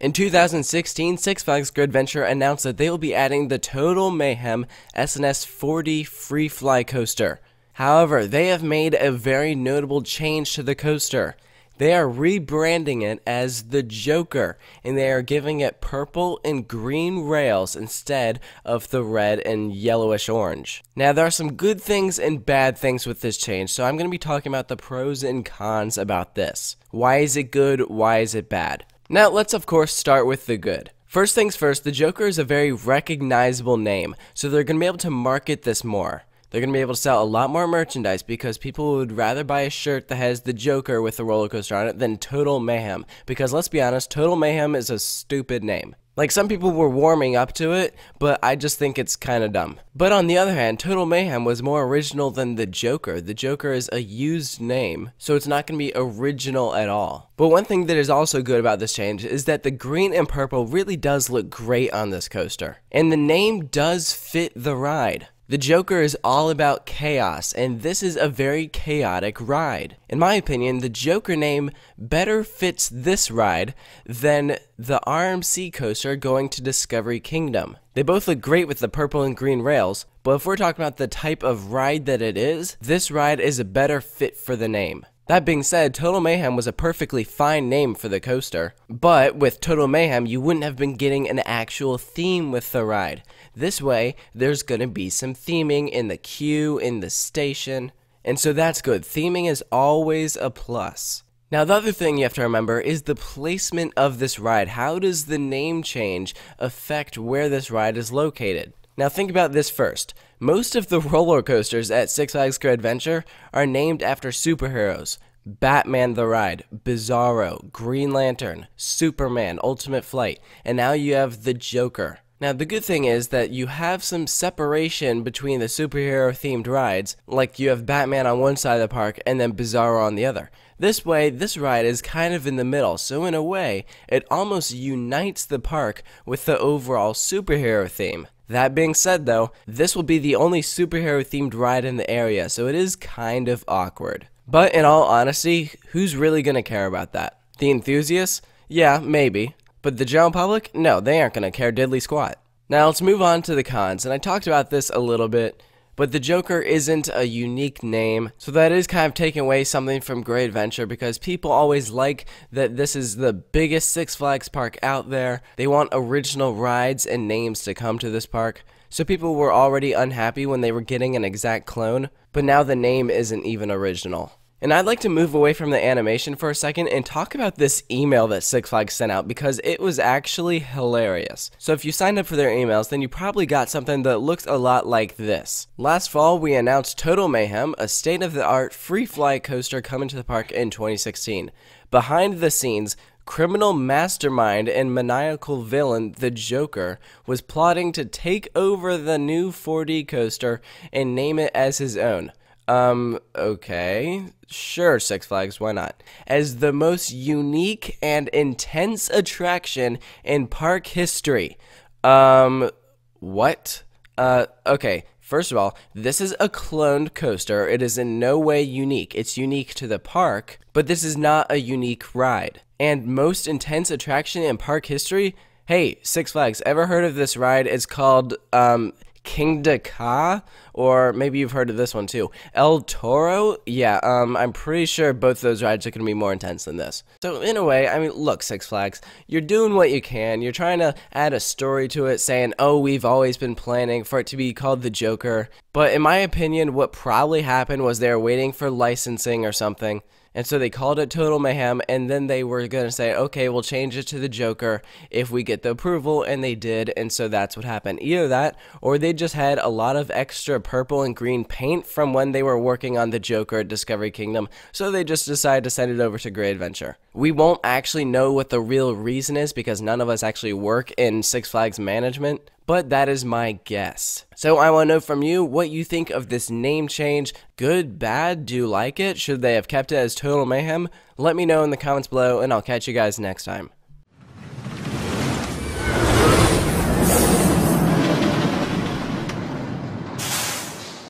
In 2016, Six Flags Great Adventure announced that they will be adding the Total Mayhem SNS 4D Free Fly coaster. However, they have made a very notable change to the coaster. They are rebranding it as the Joker, and they are giving it purple and green rails instead of the red and yellowish orange. Now, there are some good things and bad things with this change, so I'm going to be talking about the pros and cons about this. Why is it good? Why is it bad? Now, let's of course start with the good. First things first, the Joker is a very recognizable name, so they're going to be able to market this more. They're going to be able to sell a lot more merchandise because people would rather buy a shirt that has the Joker with the roller coaster on it than Total Mayhem. Because let's be honest, Total Mayhem is a stupid name. Like, some people were warming up to it, but I just think it's kind of dumb. But on the other hand, Total Mayhem was more original than the Joker. The Joker is a used name, so it's not going to be original at all. But one thing that is also good about this change is that the green and purple really does look great on this coaster. And the name does fit the ride. The Joker is all about chaos, and this is a very chaotic ride. In my opinion, the Joker name better fits this ride than the RMC coaster going to Discovery Kingdom. They both look great with the purple and green rails, but if we're talking about the type of ride that it is, this ride is a better fit for the name. That being said, Total Mayhem was a perfectly fine name for the coaster, but with Total Mayhem, you wouldn't have been getting an actual theme with the ride. This way, there's going to be some theming in the queue, in the station, and so that's good. Theming is always a plus. Now, the other thing you have to remember is the placement of this ride. How does the name change affect where this ride is located? Now, think about this first. Most of the roller coasters at Six Flags Great Adventure are named after superheroes. Batman the Ride, Bizarro, Green Lantern, Superman, Ultimate Flight, and now you have the Joker. Now, the good thing is that you have some separation between the superhero-themed rides, like you have Batman on one side of the park and then Bizarro on the other. This way, this ride is kind of in the middle, so in a way, it almost unites the park with the overall superhero theme. That being said though, this will be the only superhero-themed ride in the area, so it is kind of awkward. But in all honesty, who's really going to care about that? The enthusiasts? Yeah, maybe. But the general public? No, they aren't going to care diddly squat. Now let's move on to the cons, and I talked about this a little bit, but the Joker isn't a unique name, so that is kind of taking away something from Great Adventure because people always like that this is the biggest Six Flags park out there. They want original rides and names to come to this park, so people were already unhappy when they were getting an exact clone, but now the name isn't even original. And I'd like to move away from the animation for a second and talk about this email that Six Flags sent out because it was actually hilarious. So if you signed up for their emails, then you probably got something that looks a lot like this. Last fall, we announced Total Mayhem, a state-of-the-art free fly coaster coming to the park in 2016. Behind the scenes, criminal mastermind and maniacal villain, the Joker, was plotting to take over the new 4D coaster and name it as his own. Okay. Sure, Six Flags, why not? As the most unique and intense attraction in park history. What? Okay. First of all, this is a cloned coaster. It is in no way unique. It's unique to the park, but this is not a unique ride. And most intense attraction in park history? Hey, Six Flags, ever heard of this ride? It's called, King Ka, or maybe you've heard of this one too. El Toro? Yeah, I'm pretty sure both those rides are going to be more intense than this. So in a way, I mean, look, Six Flags, you're doing what you can. You're trying to add a story to it saying, oh, we've always been planning for it to be called the Joker. But in my opinion, what probably happened was they were waiting for licensing or something. And so they called it Total Mayhem, and then they were going to say, okay, we'll change it to the Joker if we get the approval, and they did, and so that's what happened. Either that, or they just had a lot of extra purple and green paint from when they were working on the Joker at Discovery Kingdom, so they just decided to send it over to Great Adventure. We won't actually know what the real reason is because none of us actually work in Six Flags management, but that is my guess. So I want to know from you what you think of this name change. Good, bad, do you like it? Should they have kept it as Total Mayhem? Let me know in the comments below, and I'll catch you guys next time.